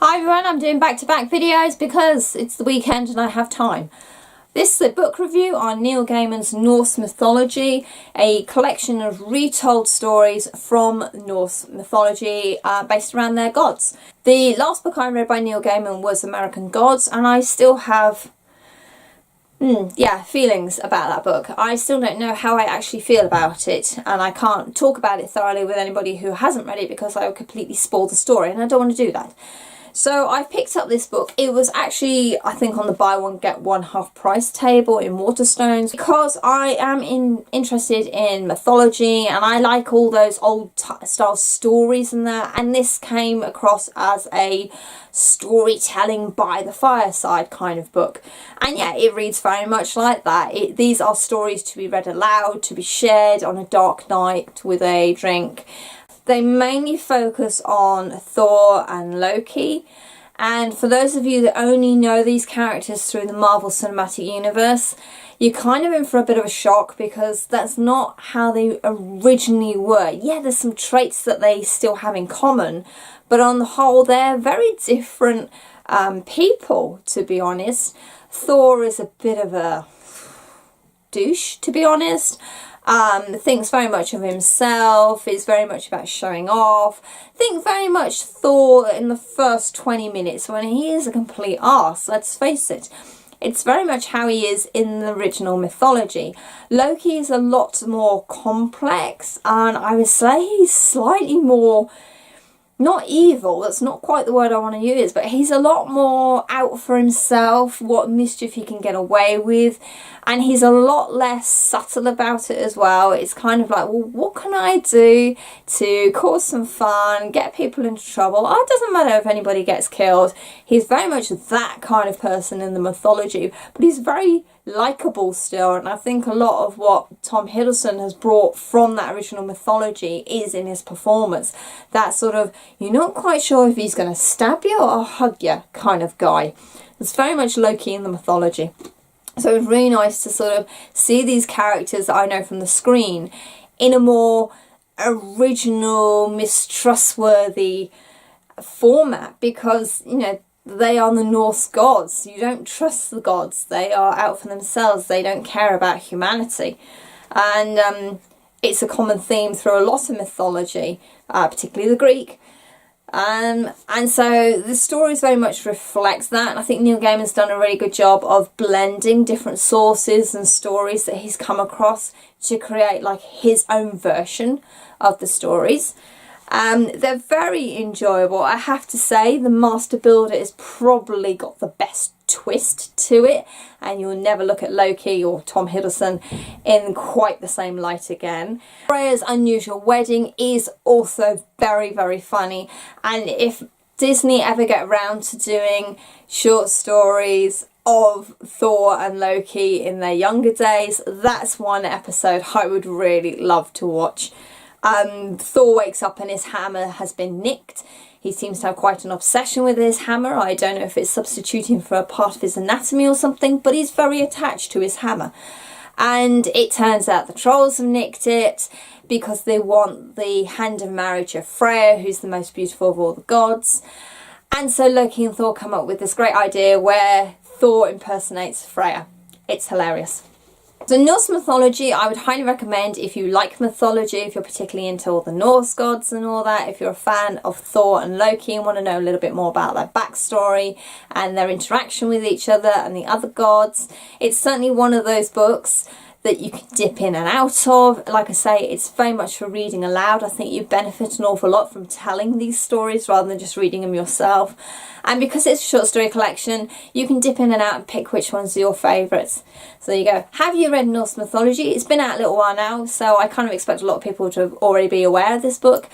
Hi everyone, I'm doing back-to-back videos because it's the weekend and I have time. This is a book review on Neil Gaiman's Norse Mythology, a collection of retold stories from Norse mythology based around their gods. The last book I read by Neil Gaiman was American Gods, and I still have feelings about that book. I still don't know how I actually feel about it, and I can't talk about it thoroughly with anybody who hasn't read it because I would completely spoil the story, and I don't want to do that. So I picked up this book. It was actually, I think, on the buy one get one half price table in Waterstones because I am interested in mythology and I like all those old style stories in there, and this came across as a storytelling by the fireside kind of book. And yeah, it reads very much like that. These are stories to be read aloud, to be shared on a dark night with a drink. They mainly focus on Thor and Loki, and for those of you that only know these characters through the Marvel Cinematic Universe, you're kind of in for a bit of a shock because that's not how they originally were. Yeah, there's some traits that they still have in common, but on the whole they're very different people, to be honest. Thor is a bit of a douche, to be honest. Thinks very much of himself, is very much about showing off. Think very much Thor in the first 20 minutes when he is a complete arse, let's face it. It's very much how he is in the original mythology. Loki is a lot more complex, and I would say he's slightly more, not evil, that's not quite the word I want to use, but he's a lot more out for himself, what mischief he can get away with, and he's a lot less subtle about it as well. It's kind of like, well, what can I do to cause some fun, get people into trouble? Oh, it doesn't matter if anybody gets killed. He's very much that kind of person in the mythology, but he's very likeable still, and I think a lot of what Tom Hiddleston has brought from that original mythology is in his performance. That sort of, you're not quite sure if he's going to stab you or hug you kind of guy. It's very much Loki in the mythology. So it's really nice to sort of see these characters that I know from the screen in a more original, mistrustworthy format, because, you know, they are the Norse gods. You don't trust the gods. They are out for themselves. They don't care about humanity. And it's a common theme through a lot of mythology, particularly the Greek. And so the stories very much reflects that. And I think Neil Gaiman's done a really good job of blending different sources and stories that he's come across to create like his own version of the stories. They're very enjoyable. I have to say the Master Builder has probably got the best twist to it, and you'll never look at Loki or Tom Hiddleston in quite the same light again. Freya's Unusual Wedding is also very, very funny, and if Disney ever get around to doing short stories of Thor and Loki in their younger days, that's one episode I would really love to watch. Thor wakes up and his hammer has been nicked. He seems to have quite an obsession with his hammer. I don't know if it's substituting for a part of his anatomy or something, but he's very attached to his hammer. And it turns out the trolls have nicked it because they want the hand of marriage of Freya, who's the most beautiful of all the gods. And so Loki and Thor come up with this great idea where Thor impersonates Freya. It's hilarious. So Norse mythology, I would highly recommend if you like mythology, if you're particularly into all the Norse gods and all that, if you're a fan of Thor and Loki and want to know a little bit more about their backstory and their interaction with each other and the other gods. It's certainly one of those books that you can dip in and out of. Like I say, it's very much for reading aloud. I think you benefit an awful lot from telling these stories rather than just reading them yourself. And because it's a short story collection, you can dip in and out and pick which ones are your favourites. So there you go. Have you read Norse Mythology? It's been out a little while now, so I kind of expect a lot of people to already be aware of this book.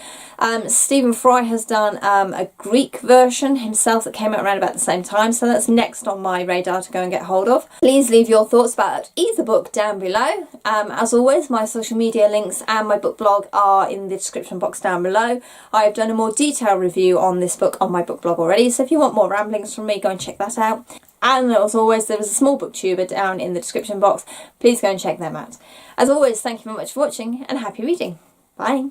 Stephen Fry has done a Greek version himself that came out around about the same time, so that's next on my radar to go and get hold of. Please leave your thoughts about either book down below. As always, my social media links and my book blog are in the description box down below. I've done a more detailed review on this book on my book blog already, so if you want more ramblings from me, go and check that out. And as always, there was a small Booktuber down in the description box. Please go and check them out. As always, thank you very much for watching and happy reading. Bye.